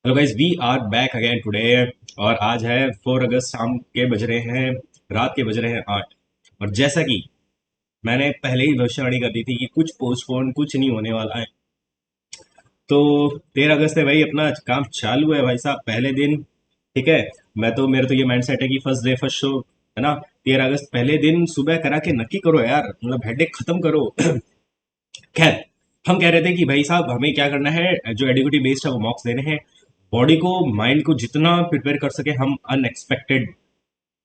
Hello guys, we are back again today. और आज है 4 अगस्त, शाम के बज रहे हैं, रात के बज रहे हैं 8। और जैसा कि मैंने पहले ही भविष्यवाणी कर दी थी कि कुछ पोस्टपोन, कुछ नहीं होने वाला है। तो 13 अगस्त से भाई अपना काम चालू है भाई साहब, पहले दिन। ठीक है। मेरा तो ये माइंड सेट है कि फर्स्ट डे फर्स्ट शो, है ना। 13 अगस्त पहले दिन सुबह करा के नक्की करो यार, मतलब हेडेक खत्म करो। खैर, हम कह रहे थे कि भाई साहब हमें क्या करना है, जो एडिक्यूटिव बेस्ड है वो मॉक्स देने हैं। बॉडी को, माइंड को जितना प्रिपेयर कर सके हम अनएक्सपेक्टेड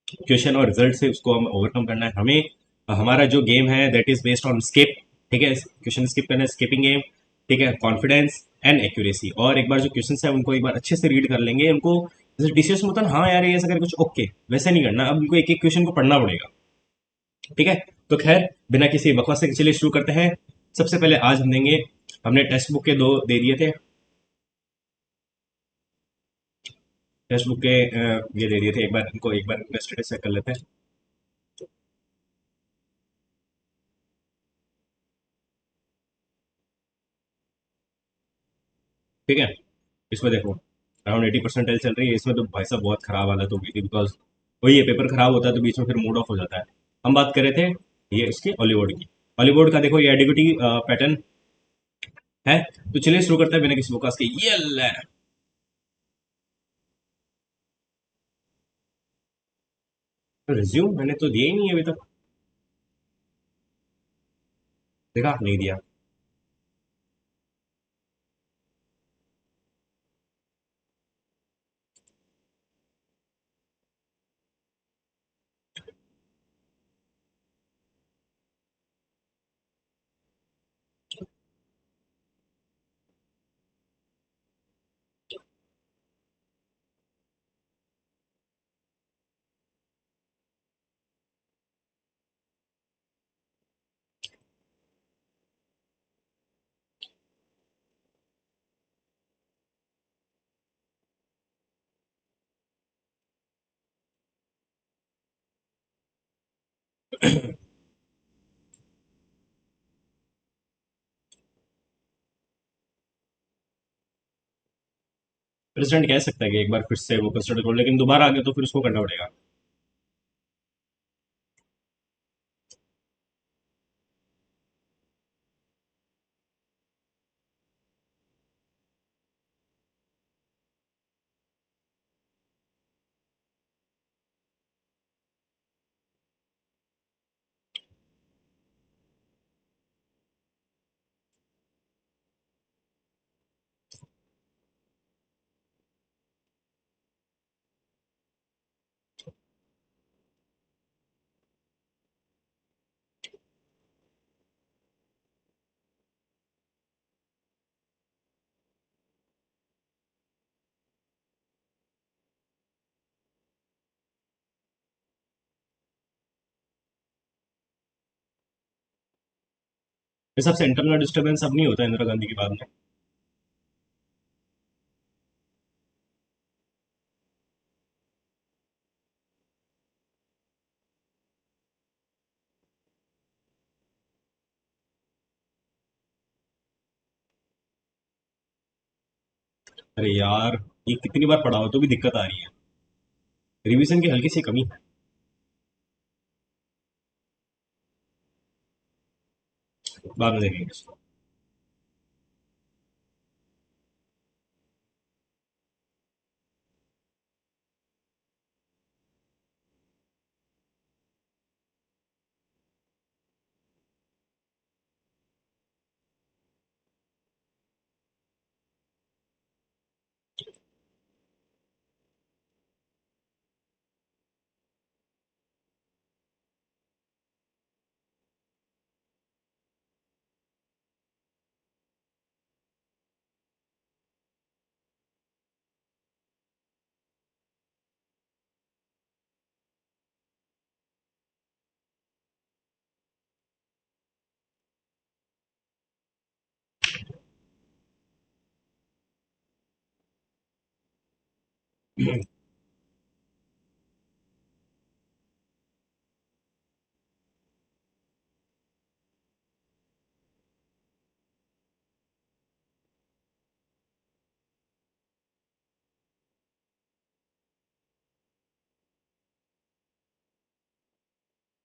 क्वेश्चन और रिजल्ट से उसको हम ओवरकम करना है हमें। हमारा जो गेम है that is based on skip. ठीक है, क्वेश्चन स्किप करना है, स्किपिंग गेम। ठीक है, कॉन्फिडेंस एंड एक्यूरेसी। और एक बार जो क्वेश्चन है उनको एक बार अच्छे से रीड कर लेंगे उनको। जैसे डीसीएस में होता है ना, हाँ यार ये ऐसा करके कुछ ओके, वैसे नहीं करना, अब उनको एक एक क्वेश्चन को पढ़ना पड़ेगा। ठीक है। तो खैर, बिना किसी बकवास के चलिए शुरू करते हैं। सबसे पहले आज हम देंगे, हमने टेक्स्ट बुक के दो दे दिए थे। टेक्स्ट बुक के ये दे दिए थे, एक बार इनको एक बार स्टेटस चेक कर लेते हैं। ठीक है। इसमें देखो, अराउंड 80% चल रही है। इसमें तो भाई साहब बहुत खराब हालत हो गई थी, बिकॉज वही है, पेपर खराब होता है तो बीच में फिर मूड ऑफ हो जाता है। हम बात कर रहे थे ये इसकी हॉलीवुड की। हॉलीवुड का देखो, ये एडिगिटी पैटर्न है। तो चलिए शुरू करते हैं बिना किसी बकवास के, ये ले। रिज्यूम मैंने तो दिया ही नहीं है अभी तक। देखा, नहीं दिया। प्रेसिडेंट कह सकता है कि एक बार फिर से वो कंसिडर करो, लेकिन दोबारा आ गया तो फिर उसको करना पड़ेगा। इस सबसे इंटरनल डिस्टर्बेंस अब नहीं होता इंदिरा गांधी के बाद में। अरे यार, ये कितनी बार पढ़ा हो तो भी दिक्कत आ रही है। रिवीजन की हल्की सी कमी है। बाद में देखेंगे इसको।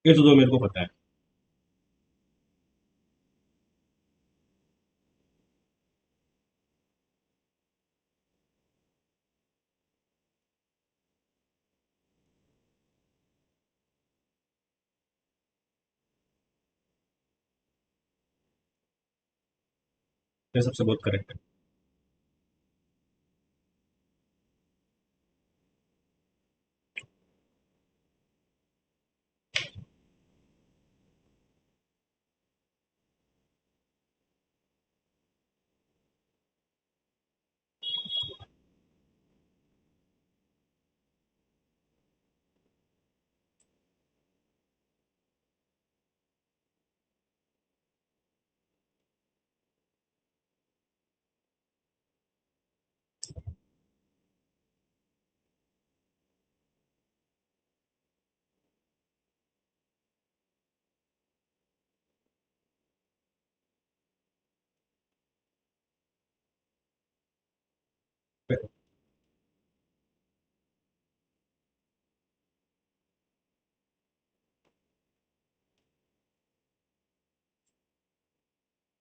ये तो दो मेरे को पता है। ये सबसे बहुत करेक्ट है।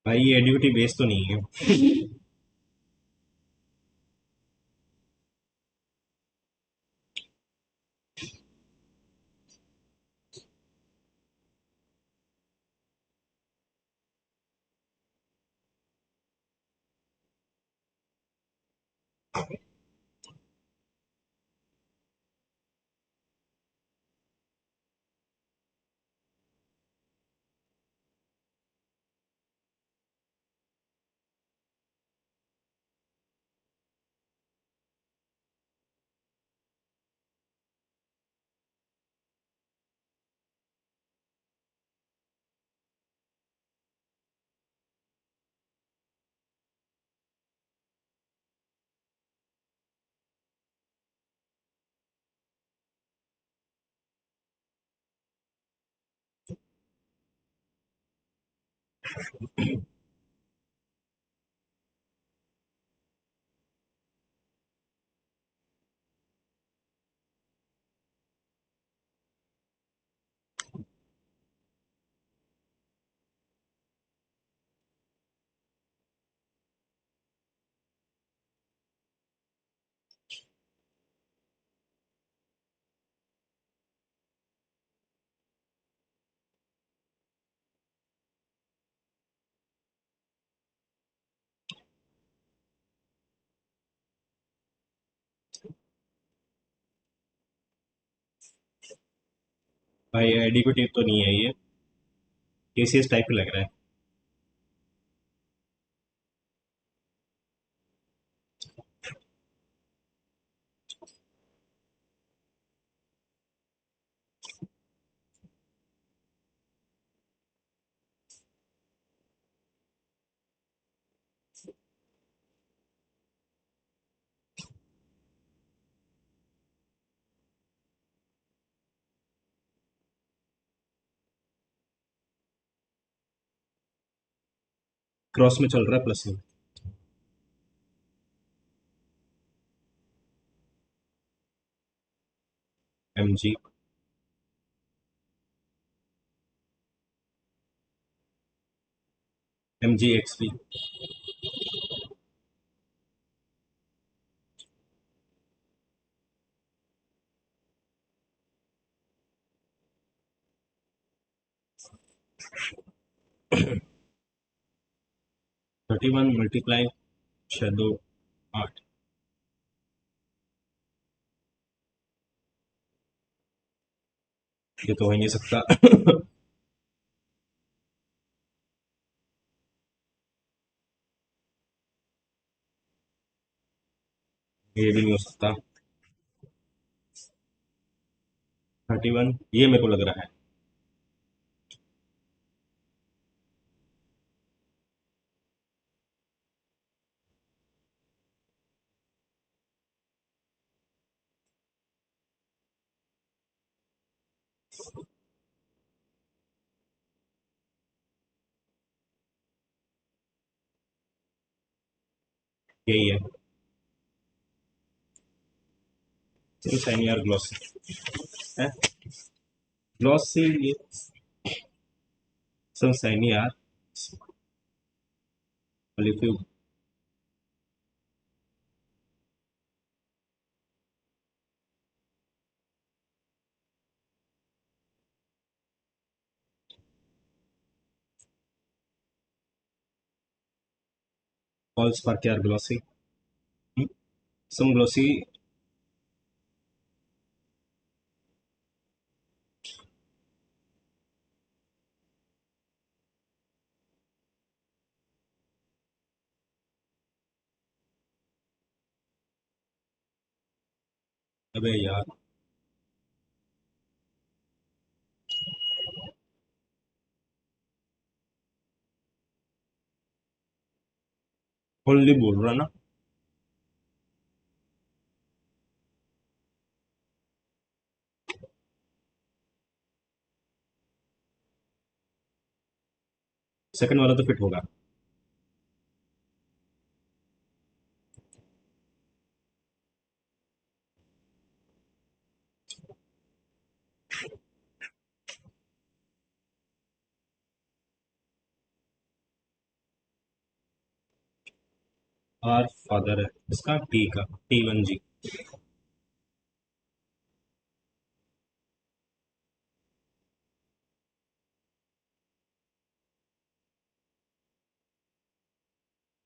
भाई ये एडीओटी बेस तो नहीं है। भाई एडीक्यूटिव तो नहीं है ये। केसीएस टाइप ही लग रहा है। क्रॉस में चल रहा है प्लस में। M G. M G X P. 31 multiply 6 2 8। ये तो हो ही नहीं सकता। ये भी नहीं हो सकता। 31 ये मेरे को लग रहा है। यही है। चलो साइन यार ग्लॉस है। ग्लॉसी, ये समझता ही नहीं यार। ऑलिव, फॉल्स पार्क यार, ग्लॉसी। सम ग्लॉसी। अबे यार, ओनली बोल रहा ना। सेकंड वाला तो फिट होगा। आर फादर है इसका, टी का, T1G।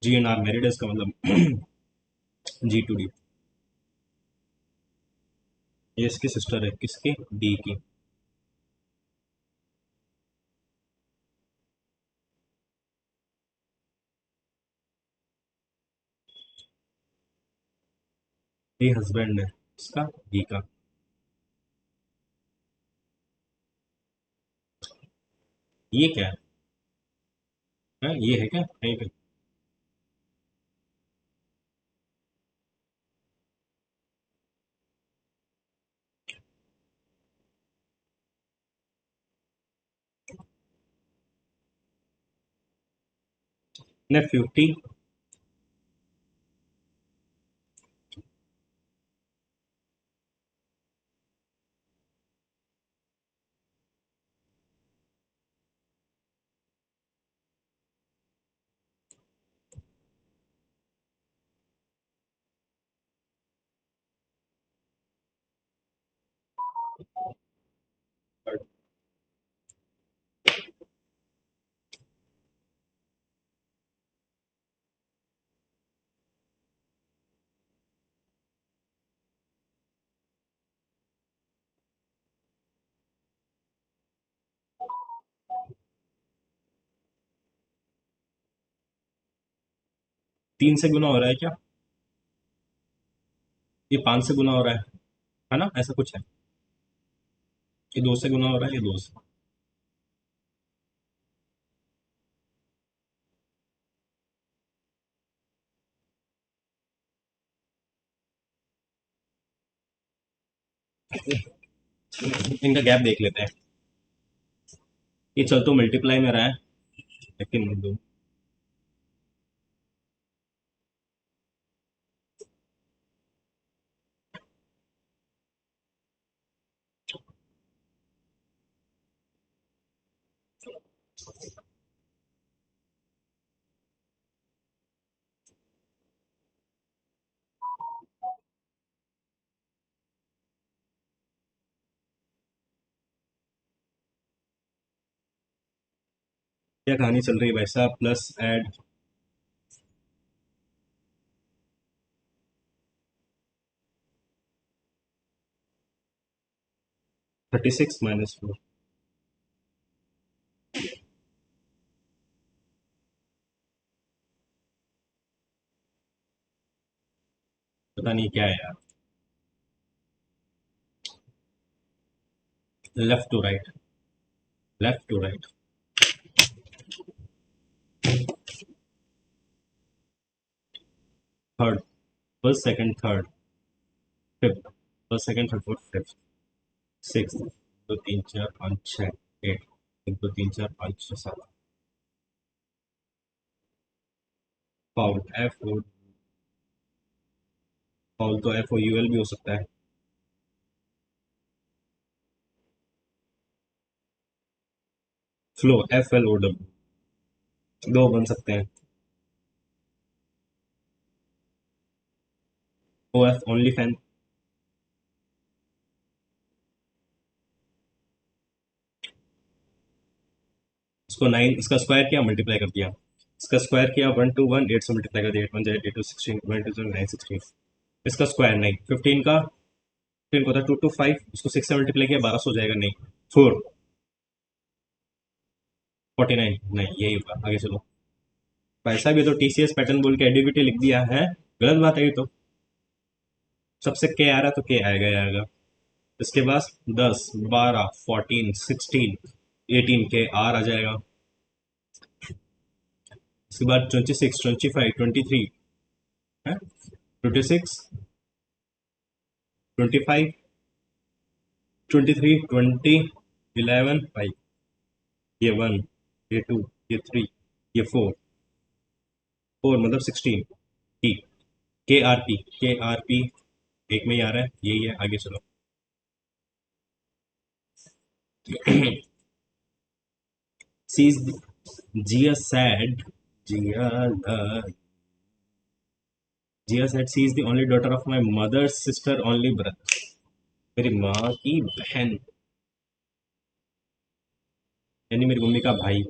GNR मैरिड है इसका मतलब। G2D। ये इसकी सिस्टर है, किसकी, डी की। ये हस्बैंड है इसका, डी का। ये क्या है, ये है क्या कहीं पे। नेफ्यू, टी। तीन से गुना हो रहा है क्या। ये पांच से गुना हो रहा है ना, ऐसा कुछ है। ये दो से गुना हो रहा है, ये दो से। इनका गैप देख लेते हैं। ये चल तो मल्टीप्लाई में रहा है, लेकिन दो। क्या कहानी चल रही है भाई साहब, प्लस ऐड। 36 - 4। पता नहीं क्या है यार। Left to right, left to right. Third, first second third, fifth. First second third fourth fifth, six. दो तीन चार पाँच छः, एट। एक दो तीन चार पाँच छः सात। Foul, F O। फाउल तो FOUL भी हो सकता है। फ्लो, FLOW, दो बन सकते हैं। OF, only fan. इसको 9, इसका स्क्वायर किया, मल्टीप्लाई कर दिया। इसका स्क्वायर किया 1 2 1, 8 से मल्टीप्लाई कर दिया, 8 1 8 2 16, 1 2 9 16। इसका स्क्वायर 9, 15 का 15 को था 2 2 5, इसको 6 से मल्टीप्लाई किया 1200 हो जाएगा। नहीं, 4 49, नहीं यही होगा। आगे चलो। पैसा भी तो TCS पैटर्न बोल के एडीबीटी लिख दिया है, गलत बात है ये तो। सबसे के आ रहा तो के आएगा ही आएगा। इसके बाद 10 12 14 16 18 के आर आ जाएगा। उसके बाद 26 25 23 है, 26 25 23 20 11 5, ये 1, ये 2, ये 3, ये 4, 4 मतलब 16 टी। के आर पी एक में ही आ रहा है, यही है। आगे चलो। sees Gia said Gia said she is the only daughter of my mother's sister only brother। मेरी माँ की बहन, यानी मेरी मम्मी का भाई,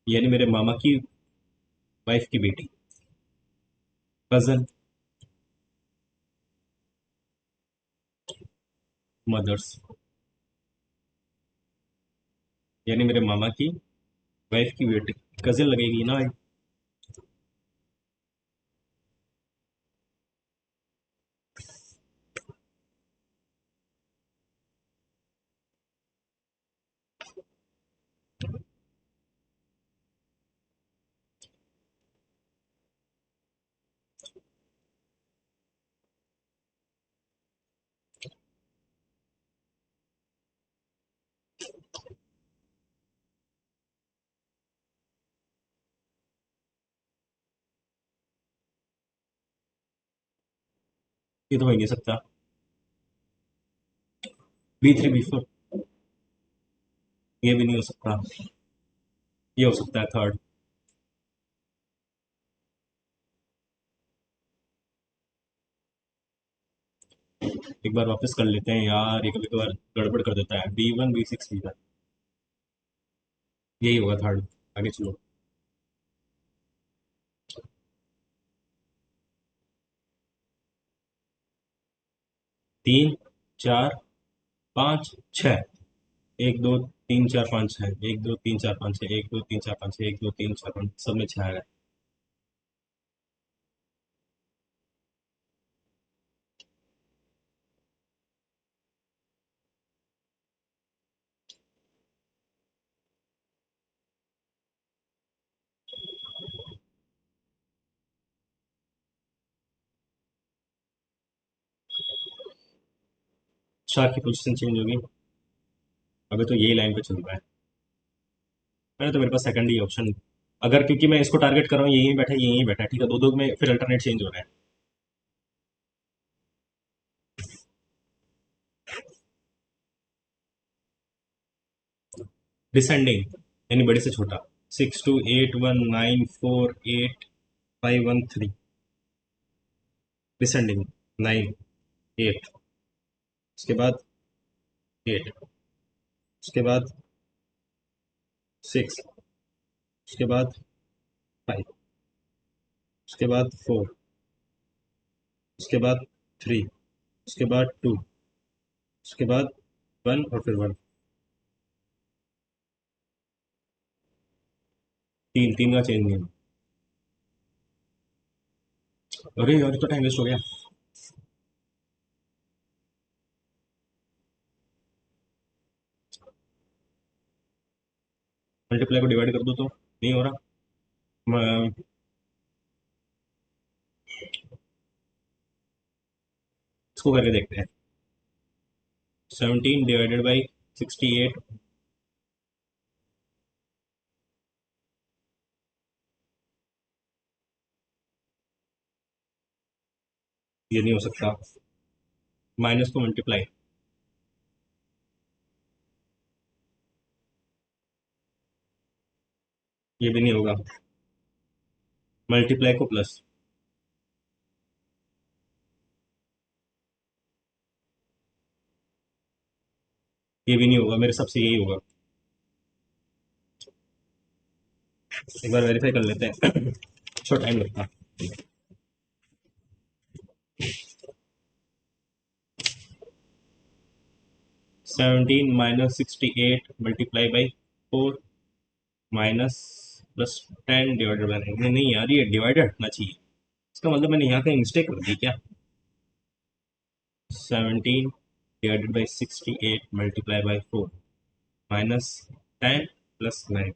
यानी मेरे मामा की वाइफ की बेटी, कजन, मदर्स, यानी मेरे मामा की वाइफ की बेटी। कजिन लगेगी ना। ये तो हो ही नहीं सकता। B3 B4, ये भी नहीं हो सकता। ये हो सकता है थर्ड। एक बार वापस कर लेते हैं यार, ये कभी कभार गड़बड़ कर देता है। B1 B6 B1, यही होगा थर्ड। आगे चलो। 3 4 5 6, 1 2 3 4 5 6, 1 2 3 4 5 6, 1 2 3 4 5 6, 1 2 3 4 5, सब में 6 आ गया। चार की पोजीशन चेंज होगी। अभी तो यही लाइन पे चल रहा है। मैंने तो, मेरे पास सेकंड ही ऑप्शन, अगर क्योंकि मैं इसको टारगेट कर रहा हूँ, यही बैठा है, यही बैठा है, ठीक है, दो दो में फिर अल्टरनेट चेंज हो रहा है। डिसेंडिंग, यानी बड़े से छोटा। 6 2 8 1 9 4 8 5 1 3। डिसेंडिंग 9 8, उसके बाद 8, उसके बाद 6, उसके बाद 5, उसके बाद 4, उसके बाद 3, उसके बाद 2, उसके बाद 1 और फिर 1। तीन तीन का चेंज नहीं। अरे यार, तो टाइम वेस्ट हो गया। मल्टीप्लाई को डिवाइड कर दो तो नहीं हो रहा। मैं इसको करके देखते हैं। 17 डिवाइडेड बाई 68, ये नहीं हो सकता। माइनस को मल्टीप्लाई, ये भी नहीं होगा। मल्टीप्लाई को प्लस। ये भी नहीं होगा, मेरे हिसाब से यही होगा। एक बार वेरीफाई कर लेते हैं। थोड़ा टाइम लगता है। 17 - 68 multiply by 4 minus plus 10 divided by 9। नहीं यार, ये डिवाइडेड हटना चाहिए। इसका मतलब मैंने यहाँ कहीं मिस्टेक कर दी क्या? 17 divided by 68 multiply by 4 minus 10 + 9।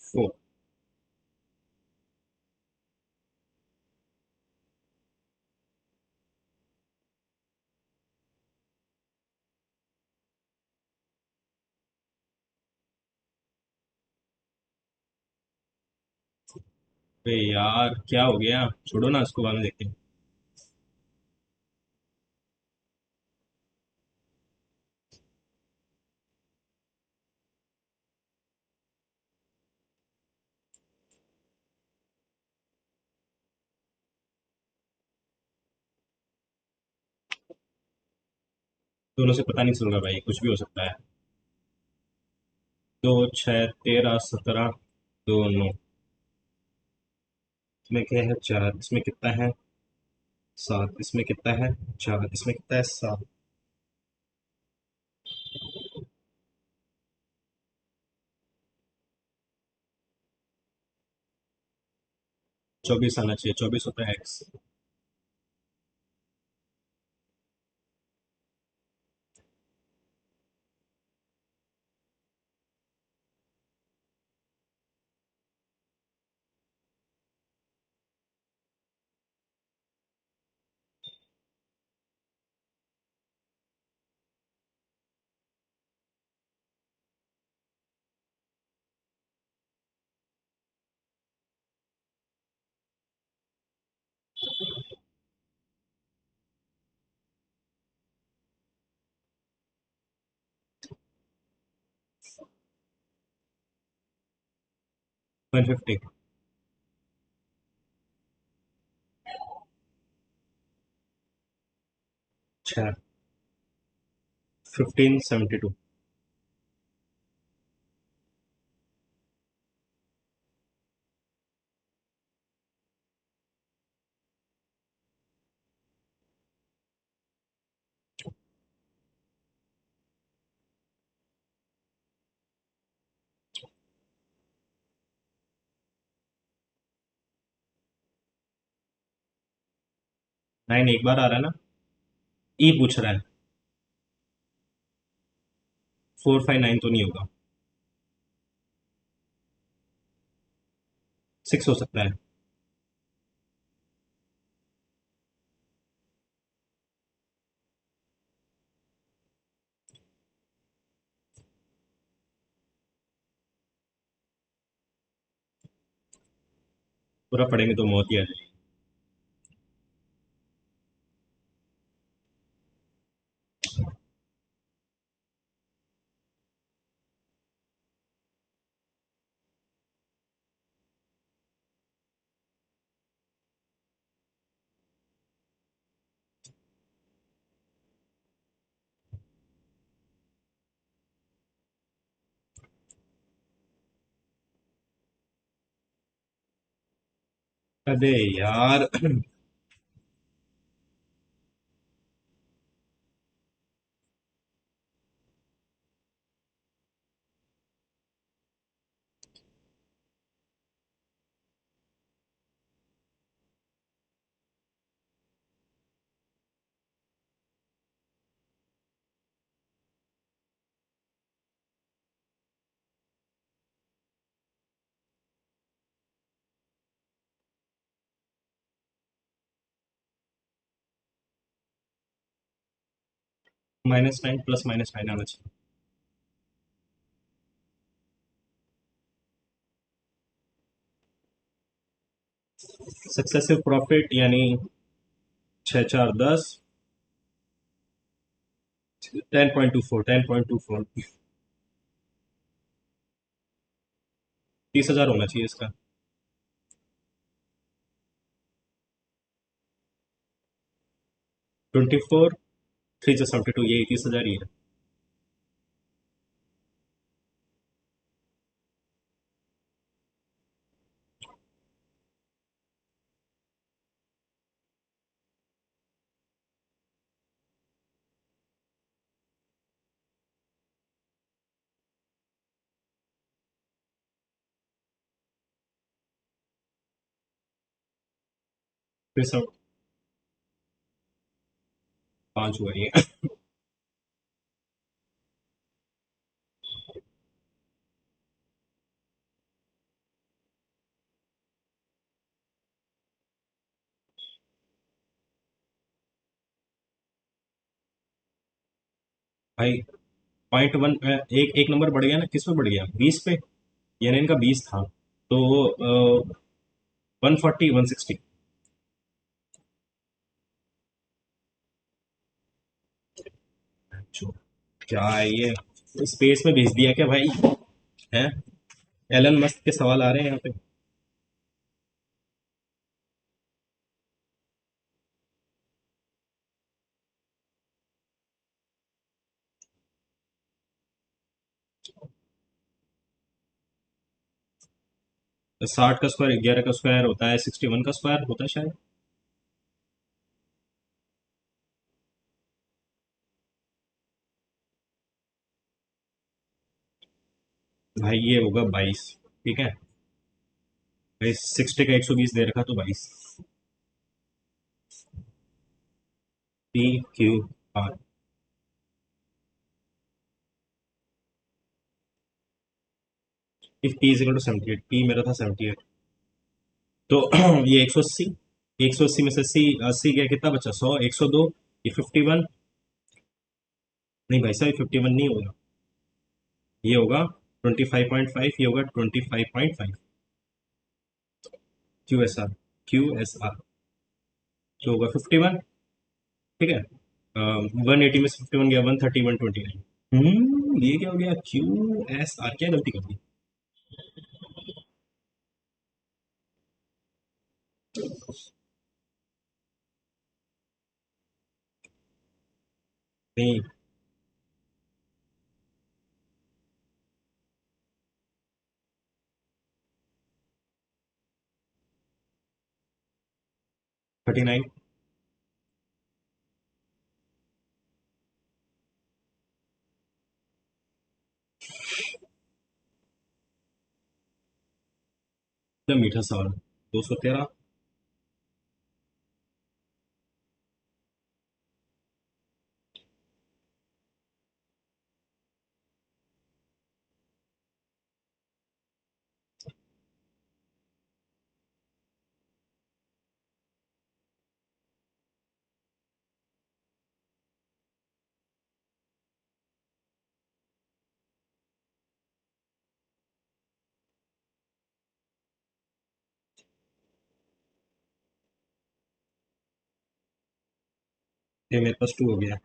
4। अरे यार क्या हो गया, छोड़ो ना, इसको बाद में देखते हैं। दोनों से पता नहीं चल रहा भाई, कुछ भी हो सकता है। 2 6 13 17 2 9। इसमें क्या है? 4। इसमें कितना है? 7। इसमें कितना है? 4। इसमें कितना है? 7। 24 आना चाहिए। 24 होता है एक्स। 150। छः। 1572। 9 एक बार आ रहा है ना? ई पूछ रहा है। 459 तो नहीं होगा। 6 हो सकता है। पूरा पढ़ेंगे तो मौत ही आ जाएगी। अबे यार। -9 + -9 आना चाहिए। सक्सेसिव प्रॉफिट यानी 6 4 10। 10.24, 10.24। 30,000 होना चाहिए इसका। 24, 3 से 72, ये 30,000 ही है। फिर सब 5 हुआ ये। भाई 0.1, एक एक नंबर बढ़ गया ना, किस पे बढ़ गया, 20 पे। यानी इनका 20 था, तो 140, 160। क्या है ये, स्पेस में भेज दिया क्या भाई? है, एलन मस्क के सवाल आ रहे हैं यहाँ पे। तो 60 का स्क्वायर 11 का स्क्वायर होता है, 61 का स्क्वायर होता है शायद। भाई ये होगा 22। ठीक है भाई, 60 का 120 दे रखा, तो 22। PQR। If P is equal to 78, P मेरा था 78, तो ये 180। 180 में से 80 गया, कितना बचा, 100, 102, ये 51। नहीं भाई साहब, 51 नहीं होगा, ये होगा 25.5, ये होगा 25.5। QSR जो होगा 51। ठीक है, 180 में से 51 गया, 130, 129। ये क्या हो गया, QSR, क्या गलती कर दी? नहीं, 39। एकदम मीठा सवाल। 213। ये मेरे पास 2 हो गया।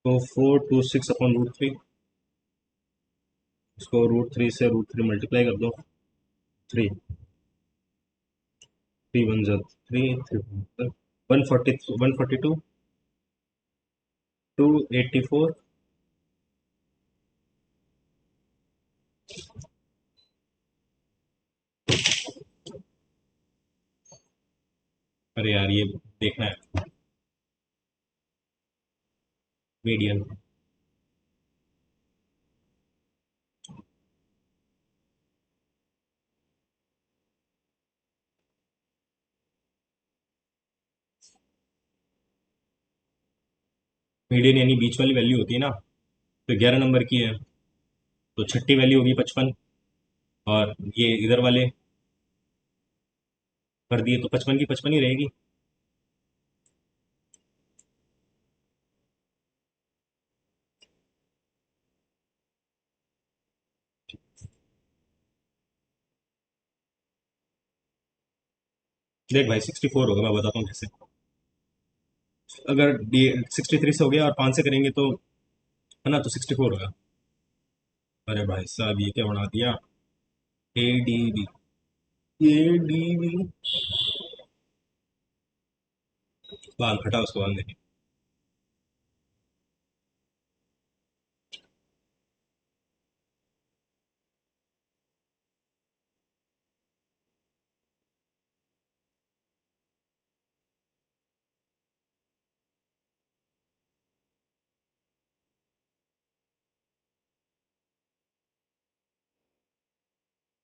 तो 426 अपॉन √3, इसको √3 से √3 मल्टीप्लाई कर दो। 3, 3 1 जा 3, 3 140, 142, 284। अरे यार, ये देखना है, मीडियन। मीडियन यानी बीच वाली वैल्यू होती है ना, तो 11 नंबर की है, तो छठी वैल्यू होगी 55। और ये इधर वाले कर दिए, तो 55 की 55 ही रहेगी। देख भाई 64 होगा, मैं बताता हूँ कैसे। अगर 63 से हो गया और 5 से करेंगे तो, है ना, तो 64 होगा। अरे भाई साहब ये क्या बना दिया। ADB, ADB, बाल हटा उसको, बाल नहीं।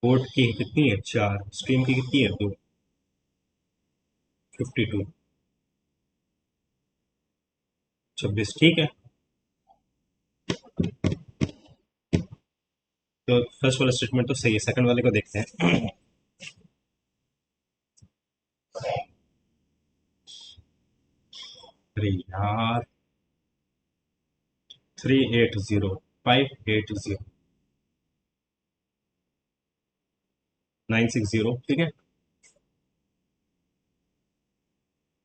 कोर्ट की कितनी है, 4, स्ट्रीम की कितनी है, 2, 52, 26, ठीक है। तो फर्स्ट वाला स्टेटमेंट तो सही है, सेकंड वाले को देखते हैं। अरे यार, 380580, 960, ठीक है।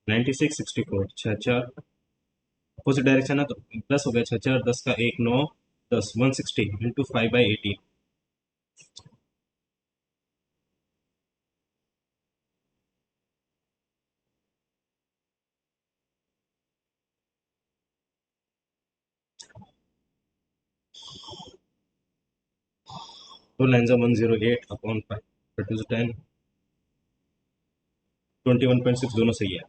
9664, छः चार, अपोजिट डायरेक्शन है तो 10 हो गया, छः चार 10 का एक 9, 10, 160 इंटू 5/80, तो लाइन 108 अपॉन 5, 10, 21.6 दोनों सही है।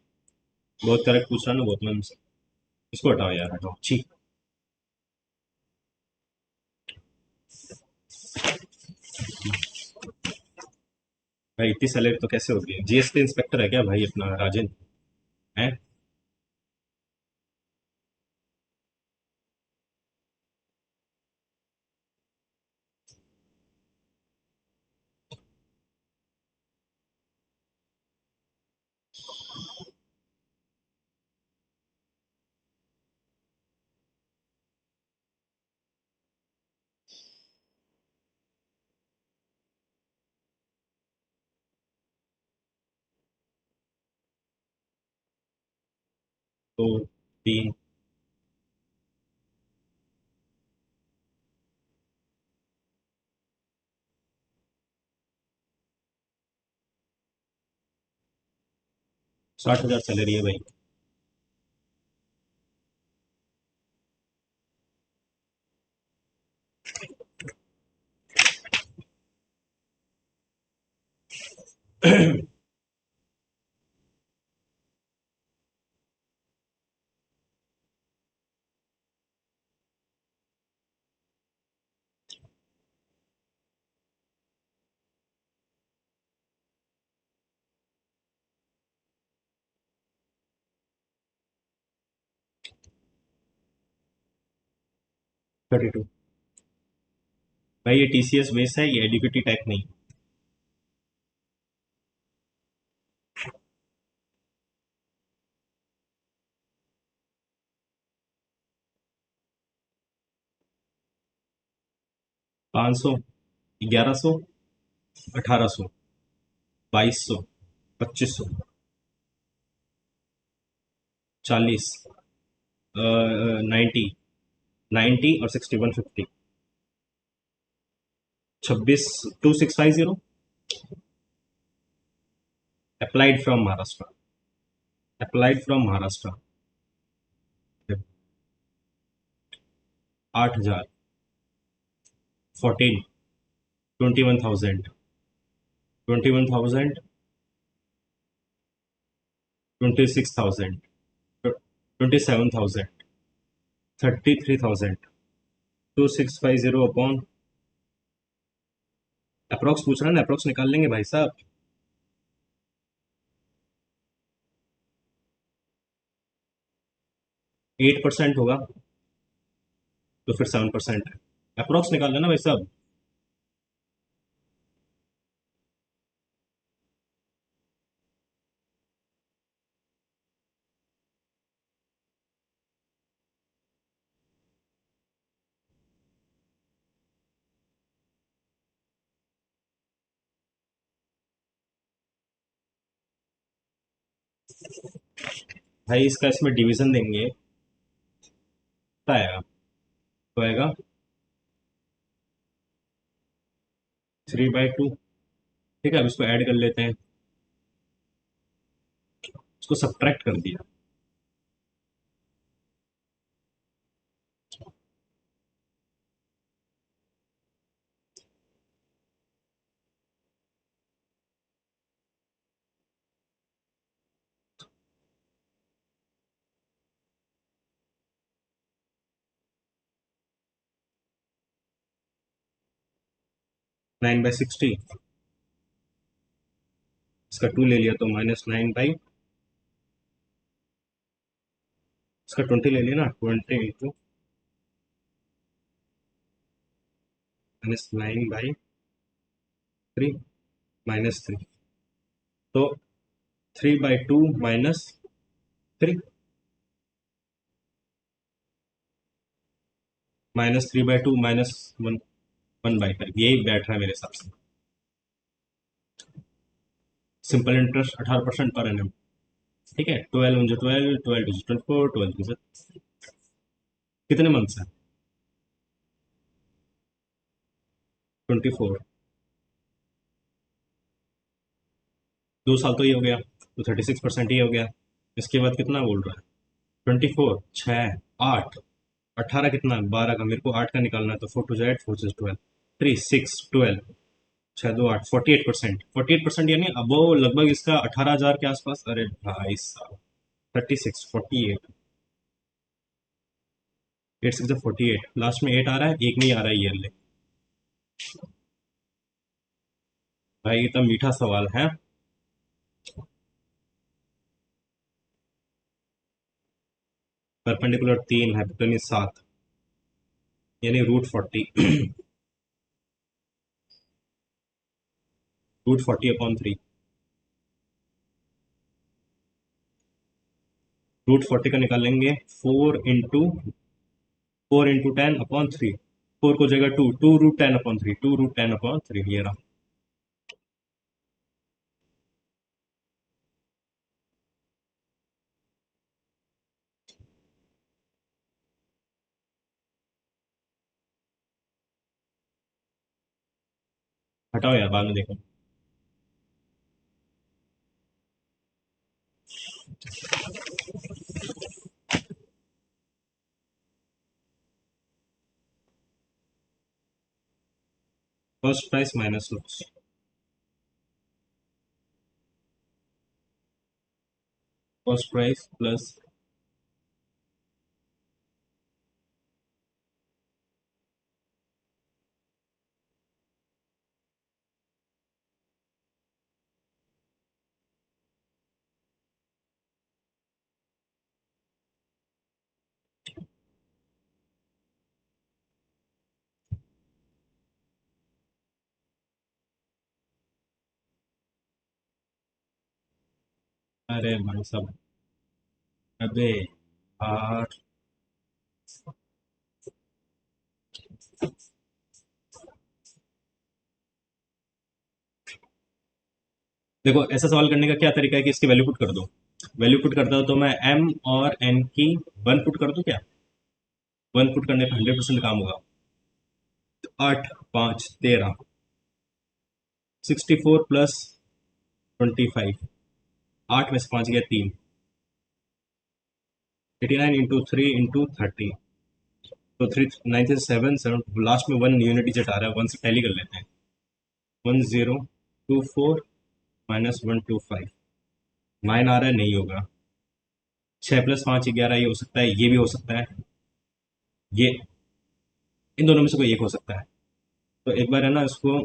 बहुत करेक्ट पूछ रहा ना, बहुत मैम से। इसको हटाओ यार, हटाओ, छी। भाई इतनी सैलरी तो कैसे होती है, GST इंस्पेक्टर है क्या भाई अपना राजन, है। तो 3, 60,000 सैलरी है भाई। Thirty two. भाई ये TCS बेस है, ये एडिक्यूटी टैक नहीं। 500, 1100, 1800, 2200, 2500, 40, 90, 90 और 6150, 26, 2650, applied from Maharashtra, applied from Maharashtra. 8,000, 14, 21,000, 21,000, 26,000, 27,000, 33,000, 2650 upon, approx पूछ रहा है ना, अप्रोक्स निकाल लेंगे भाई साहब। 8% होगा तो फिर 7% है, अप्रोक्स निकाल लेना भाई साहब। भाई इसका इसमें डिवीजन देंगे तो आएगा, तो आएगा 3/2। ठीक है, अब इसको ऐड कर लेते हैं, इसको सब्ट्रैक्ट कर दिया। 9/60, इसका 2 ले लिया तो -9/, इसका 20 ले लिया ना, 20 × -9/3 -3, तो 3/2 -3, -3/2 -1/5, यही बैठ रहा है मेरे हिसाब से। Simple interest 18% per annum. ठीक है, 12 × 12, 12 × 24, 12 कितने मंथ्स है? 24, 2 साल तो ये हो गया, तो 36% ही हो गया। इसके बाद कितना बोल रहा है? 24, 6, 8, 18 कितना है? 12 का, मेरे को 8 का निकालना है, तो 4 2 8, 4 6 12, 3 6 12, 6 2 8, 48%, 48% यानी अब वो लगभग इसका 18,000 के आसपास। अरे भाई साहब, 36, 48, 8 6 48, लास्ट में 8 आ रहा है, एक नहीं आ रहा है ईयरली। भाई इतना मीठा सवाल है। परपेंडिकुलर 3, हाइपोटेन्यूज 7, यानी √40, √40/3, √40 का निकालेंगे, 4 × 10/3, 4 को जगह 2, 2 √10/3, 2 √10/3, ये रहा। हटाओ यार, बाद में देखो। First price minus loss, first price plus, अरे भाई साहब, अबे यार, देखो ऐसा सवाल करने का क्या तरीका है कि इसकी वैल्यू पुट कर दो। वैल्यू पुट करता हूँ तो मैं एम और एन की 1 पुट कर दूं क्या? 1 पुट करने पर 100% काम होगा। 8 5 13, 64 + 25, 8 में से 5 गया 3, 89 × 3 × 30, तो 3 9 7 7, लास्ट में 1 यूनिट डिजिट आ रहा है, 1 से टैली कर लेते हैं। 1024 -125, 9 आ रहा है, नहीं होगा। 6 + 5 11, ये हो सकता है, ये भी हो सकता है, ये इन दोनों में से कोई एक हो सकता है। तो एक बार है ना इसको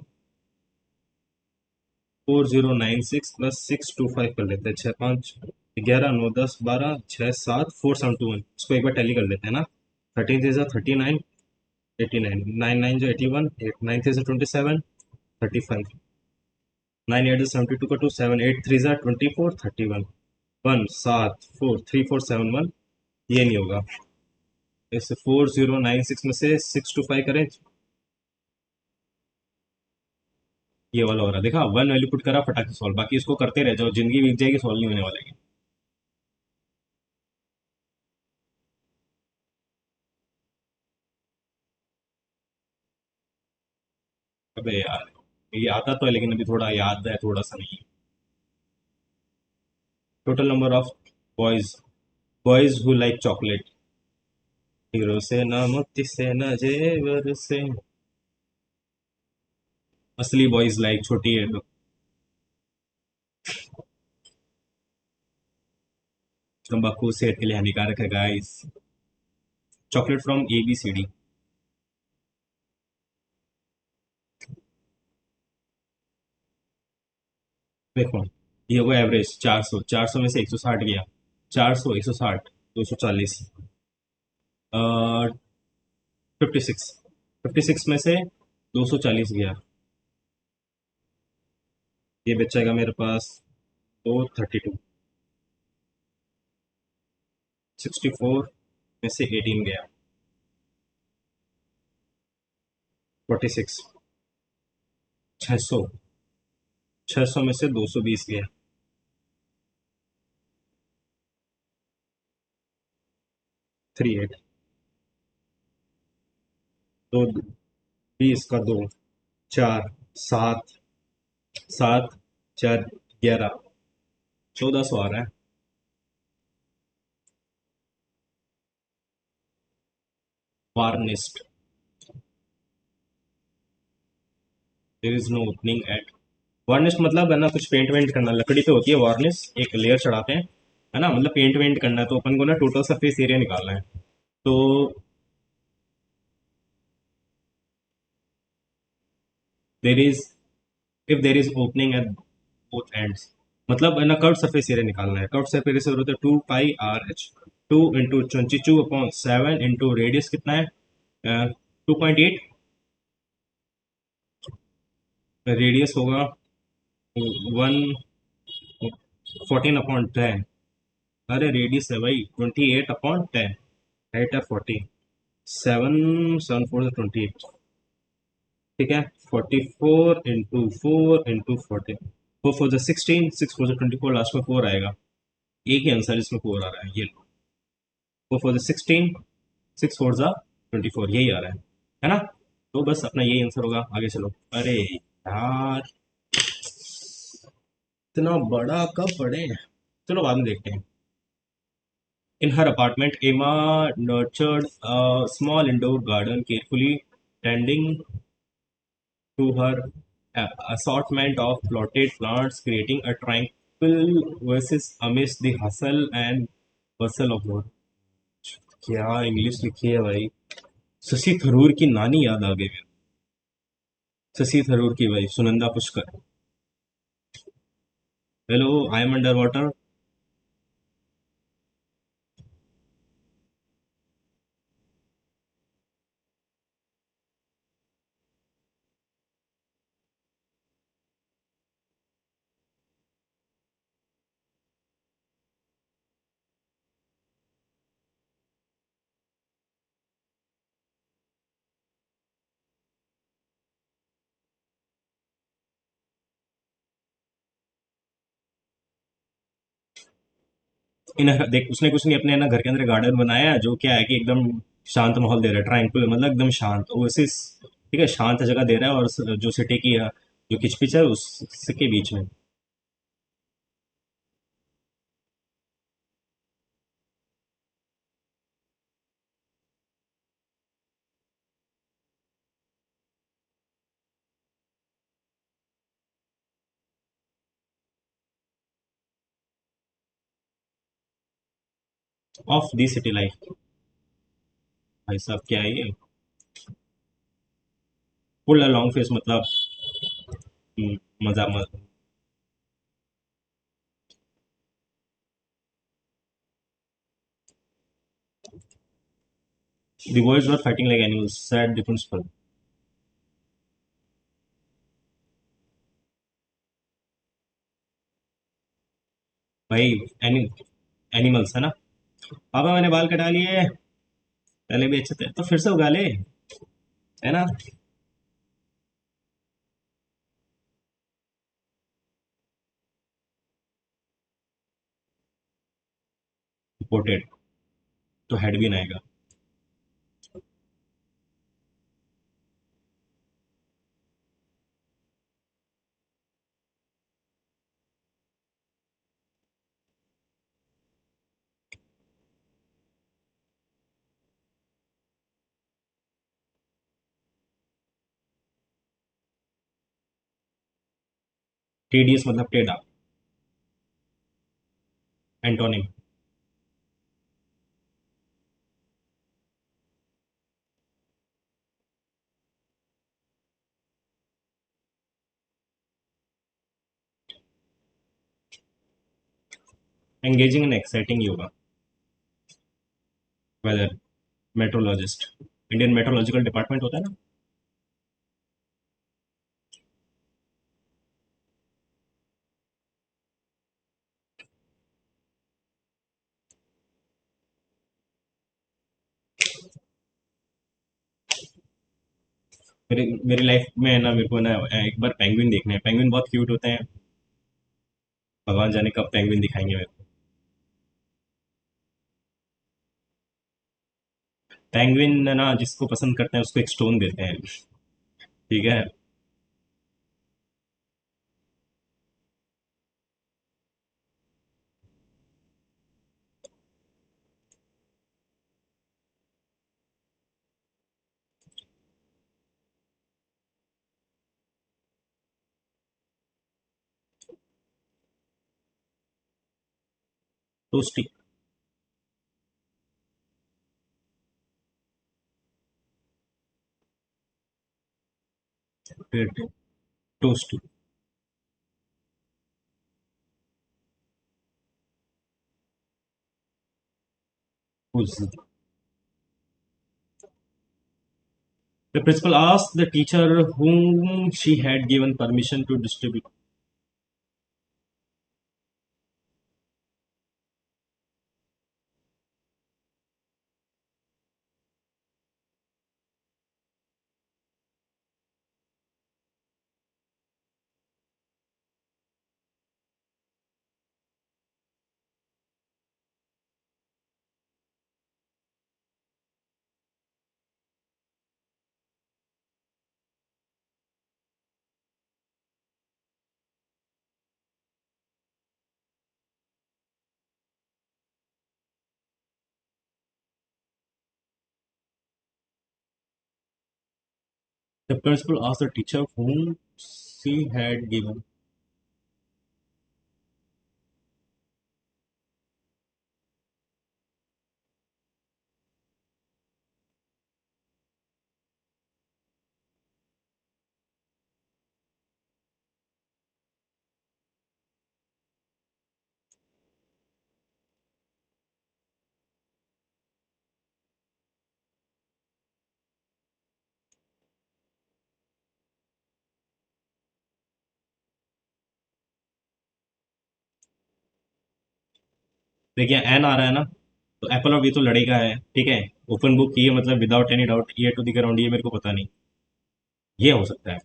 4096 + 625 कर लेते हैं। 6 5 11 9 10 12, 6 7, 4 7 2 1, इसको एक बार टैली कर लेते हैं ना। 13 3 39, 89, 9 9 81, 8 9 3 27, 35, 9 8 72 का 2, 7 8 3 24, 31, 1 7 4 3 4 7 1, ये नहीं होगा। इससे 4096 में से 625 करें, ये वाला हो रहा है। देखा, 1 वैल्यू पुट करा, फटाक से सॉल्व, बाकी इसको करते रह जाओ, जिंदगी बीत जाएगी, सॉल्व नहीं होने वाला है। अबे यार, ये आता तो है लेकिन अभी थोड़ा याद है, थोड़ा सा नहीं। Total number of boys, boys who like chocolate. Hero से ना मोती से ना जेवर से, असली बॉयज लाइक छोटी है। तंबाकू सेहत के लिए हानिकारक है गाइस। Chocolate from ABCD। देखो, ये होगा एवरेज 400, 400 में से 160 गया। 400, 160, 240, 56, 56 में से 240 गया। ये बचेगा मेरे पास, तो 32। 64 में से 18 गया। 46। 600, 600 में से 220 गया। 38। तो 20 का 2, 4, 7, 7, 4, 11, 1400 आ रहा है। Varnished, there is no opening at. Varnish मतलब है ना, कुछ पेंट वेंट करना, लकड़ी पे होती है वार्निश, एक लेयर चढ़ाते हैं, है ना, मतलब पेंट वेंट करना है, तो अपन को ना टोटल सरफेस एरिया निकालना है। तो there is, if there is opening at both ends, मतलब है ना कर्व सरफेस एरिया निकालना है। कर्व सरफेस एरिया होता है 2πRH, 2 × 22/7 इंटू रेडियस कितना है, 2.8। रेडियस होगा 114/10। अरे रेडियस है भाई 28/10, राइट है 40। 7, 7 4 28, ठीक है। 44 × 4 × 40, 4 4 16, 6 4 24, लास्ट में 4 आएगा। एक ही आंसर इसमें 4 आ रहा है, ये लो। 4 4 16, 6 4 24, यही आ रहा है ना। तो बस अपना यही आंसर होगा, आगे चलो। अरे यार, इतना बड़ा कब पढ़े, चलो बाद में देखते हैं। In her apartment, Emma nurtured a small indoor garden, carefully tending to her assortment of potted plants, creating a tranquil oasis amidst the hustle and bustle of work. क्या इंग्लिश लिखी है भाई। शशि थरूर की नानी याद आ गई मेरे। शशि थरूर की भाई, Sunanda Pushkar. Hello, I am under water. इन देख, उसने कुछ नहीं, अपने ना घर के अंदर गार्डन बनाया है, जो क्या है कि एकदम शांत माहौल दे रहा है, ट्रैंक्विल मतलब एकदम शांत ओएसिस। ठीक है, शांत जगह दे रहा है, और जो सिटी की जो किचपिच है उसके बीच में। Of the city life. भाई साहब क्या है ये, फुल लॉन्ग फेस मतलब, मजा मत। The boys were fighting like animals, said the principal. भाई एनि, एनिमल्स है ना। पापा मैंने बाल कटा लिए, पहले भी अच्छे थे तो फिर से उगा ले, है ना। इम्पोर्टेड, तो हेड भी ना आएगा। टेडियस मतलब टेढ़ा। Antonym. Engaging and exciting yoga. Weather. Meteorologist. Indian meteorological department होता है ना। मेरी मेरी लाइफ में है ना, मेरे को ना एक बार पेंगुइन देखने हैं। पेंगुइन बहुत क्यूट होते हैं। भगवान जाने कब पेंगुइन दिखाएंगे मेरे को। पेंगुइन ना जिसको पसंद करते हैं उसको एक स्टोन देते हैं। ठीक है। Toasty. Toasty. The principal asked the teacher whom she had given permission to distribute. The principal asked the teacher whom she had given. देखिए एन आ रहा है ना, तो एप्पल और बी तो लड़ेगा है, ठीक है। ओपन बुक ये मतलब without any doubt, ear to the ground, ये मेरे को पता नहीं। ये हो सकता है।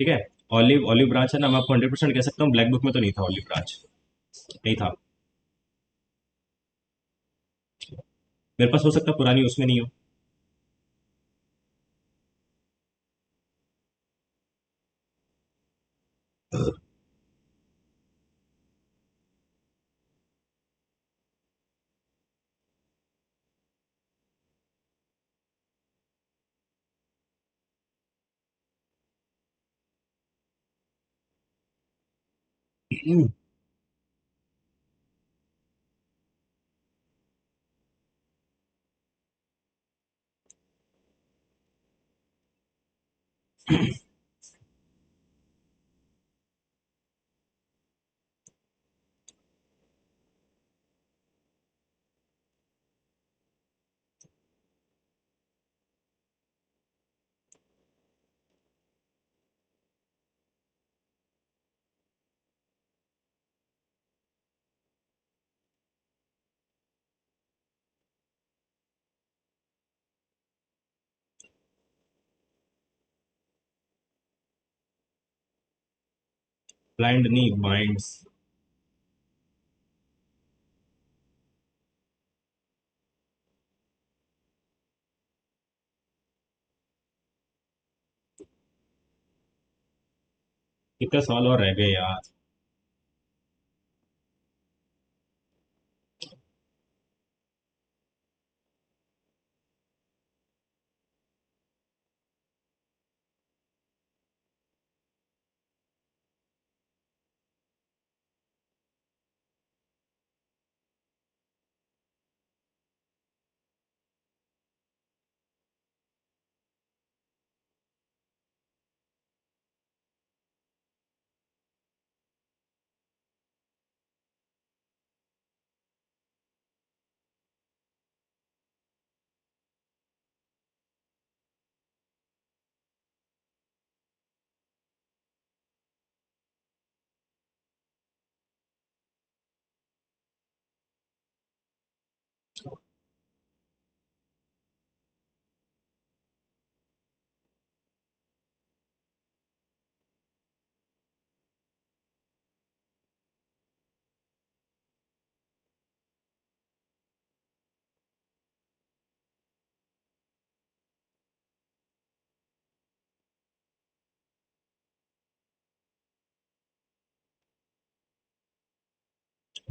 ठीक है। ऑलिव ऑलिव ब्रांच है ना, मैं आपको 100% कह सकता हूँ, ब्लैक बुक में तो नहीं था ऑलिव ब्रांच। नहीं था। मेरे पास हो सकता है पुरानी उसमें नहीं हो। ब्लाइंड नहीं, माइंड्स। कितने साल और रह गए यार।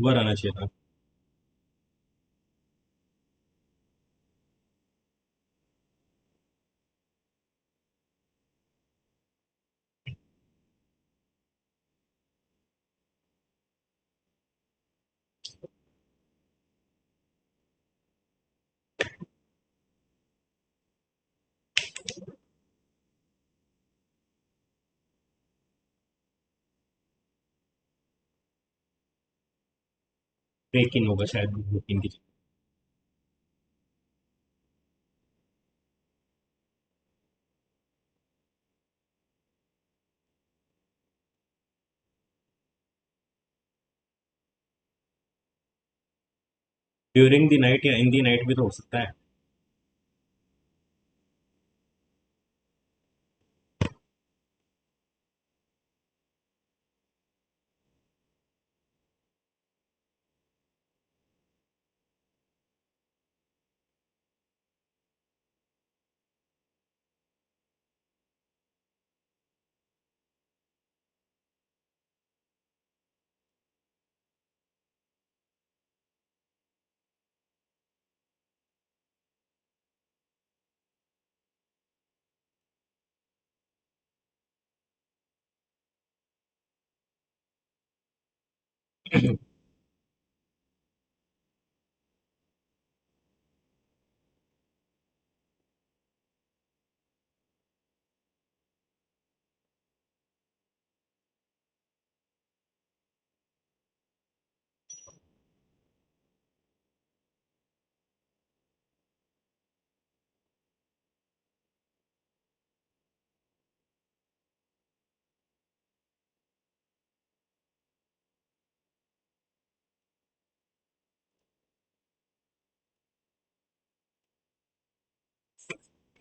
वर आना चाहिए था। ब्रेक इन होगा शायद ब्रेक इन की। ड्यूरिंग द नाइट या इन दी नाइट भी तो हो सकता है।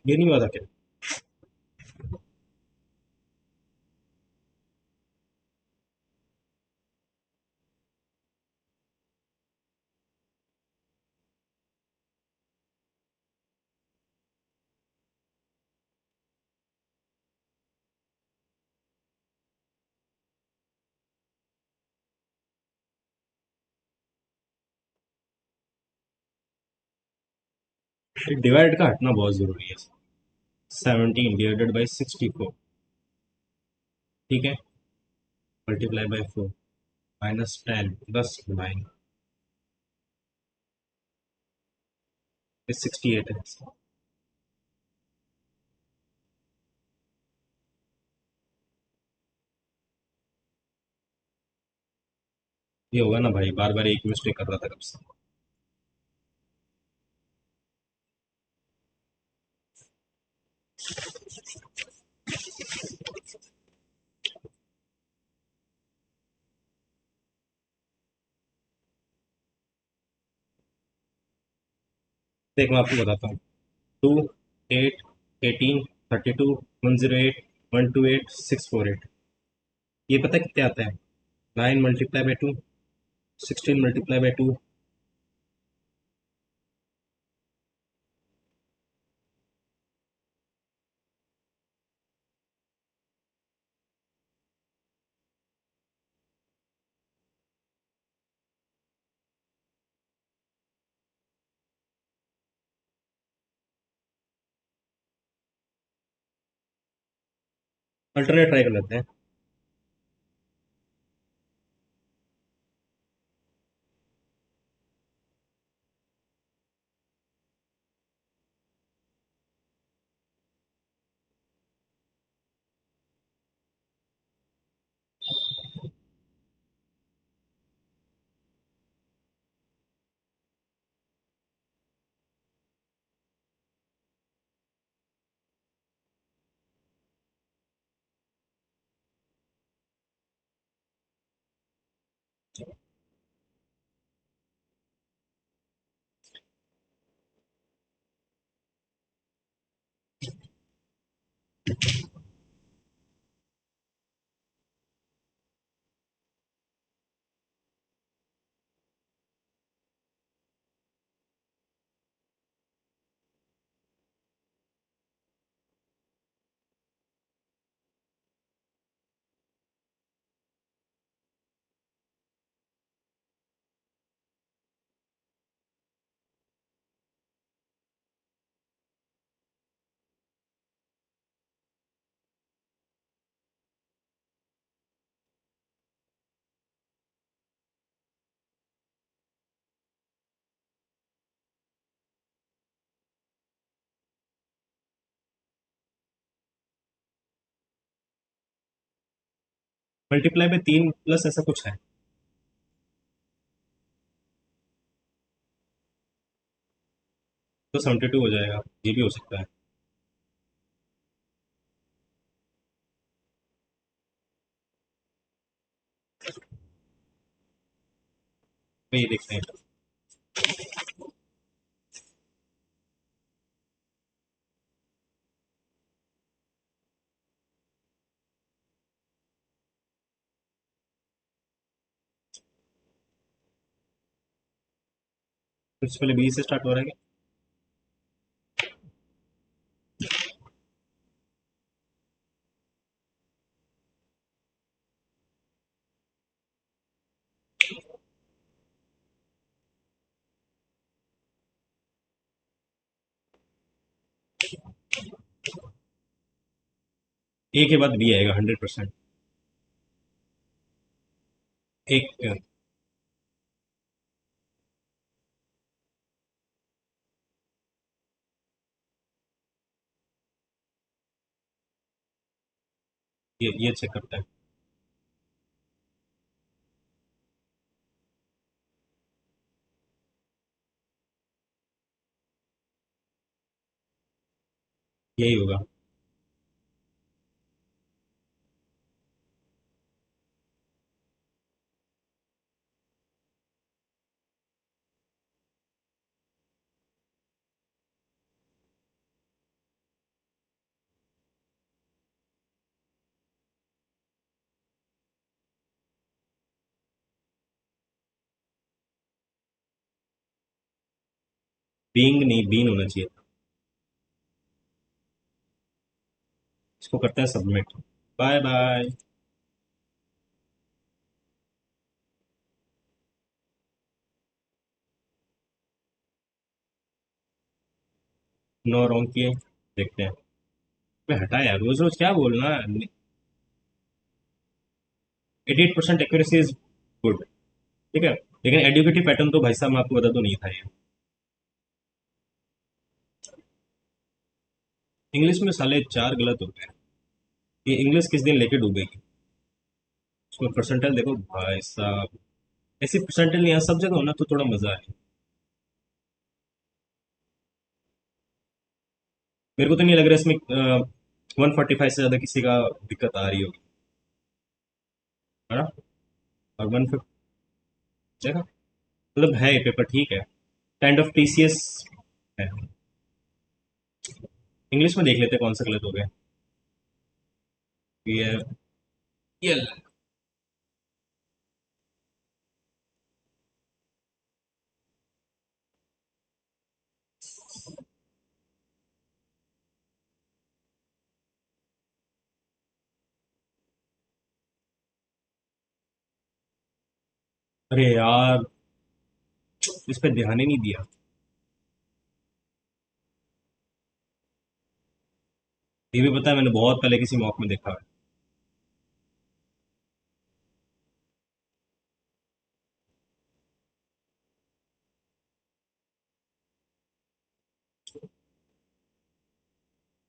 ये नहीं हुआ था क्या? डिवाइड का हटना बहुत जरूरी है। 17 डिवाइडेड बाई 64। ठीक है। Multiply by 4। -10 10 9। 68 है। ये होगा ना भाई, बार बार एक मिस्टेक कर रहा था कब से। देख मैं आपको बताता हूँ। 2 8 18 32 108 128 648। ये पता है कितने आता है? 9 multiply by 2, 16 multiply by 2। Alternate try कर लेते हैं। मल्टीप्लाई में 3 प्लस ऐसा कुछ है। तो 72 हो जाएगा, ये भी हो सकता है। तो ये देखते हैं। सबसे पहले 20 से स्टार्ट हो रहा है क्या? ए के बाद बी आएगा 100%। एक ये चेक करते हैं। यही होगा। बीइंग नहीं, बीन होना चाहिए था। इसको करते हैं submit. Bye bye. No wrong किए। देखते हैं। मैं हटा यार, रोज रोज क्या बोलना। 88% एक्यूरेसी इज गुड। ठीक है। लेकिन एडुकेटिव पैटर्न तो भाई साहब मैं आपको बता, तो नहीं था ये। इंग्लिश में साले 4 गलत हो गए। ये इंग्लिश किस दिन लेके डूबेगी। उसमें परसेंटाइल देखो भाई साहब। ऐसी परसेंटाइल यहाँ सब जगह होना तो थोड़ा मजा है। मेरे को तो नहीं लग रहा इसमें 145 से ज्यादा किसी का दिक्कत आ रही होगी। है ना। और 150 जगह मतलब है, ये पेपर ठीक है। काइंड ऑफ टीसीएस है। इंग्लिश में देख लेते हैं कौन सा गलत हो गया। ये ये अरे यार, इस पे ध्यान ही नहीं दिया। ये भी पता है, मैंने बहुत पहले किसी मॉक में देखा है।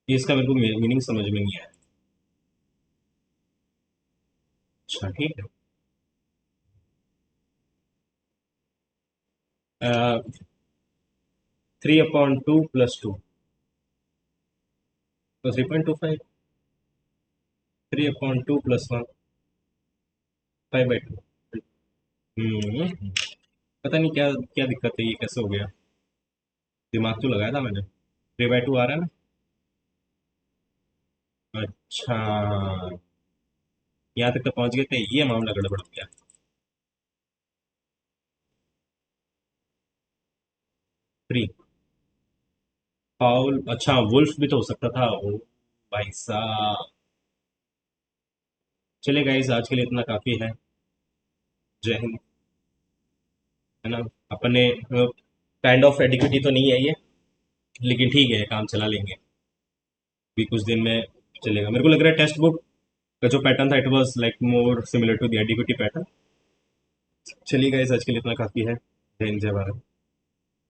ये इसका मेरे को मीनिंग समझ में नहीं आया। अच्छा ठीक है। 3/2 + 2 तो 3.25। 3/2 + 1 5/2। पता नहीं क्या क्या दिक्कत है, ये कैसे हो गया। दिमाग तो लगाया था मैंने। 3/2 आ रहा है ना। अच्छा, यहाँ तक तो पहुंच गए थे, ये मामला गड़बड़ हो गया। 3 फाउल। अच्छा, वुल्फ भी तो हो सकता था। ओ भाई साहब। चले गाइस, आज के लिए इतना काफी है। जय हिंद। है ना। अपने काइंड ऑफ एडिक्विटी तो नहीं है ये, लेकिन ठीक है, काम चला लेंगे। भी कुछ दिन में चलेगा। मेरे को लग रहा है टेक्स्ट बुक का जो पैटर्न था, it was like more similar to the equity pattern. चलिए गाइस, आज के लिए इतना काफी है। जय हिंद, जय भारत।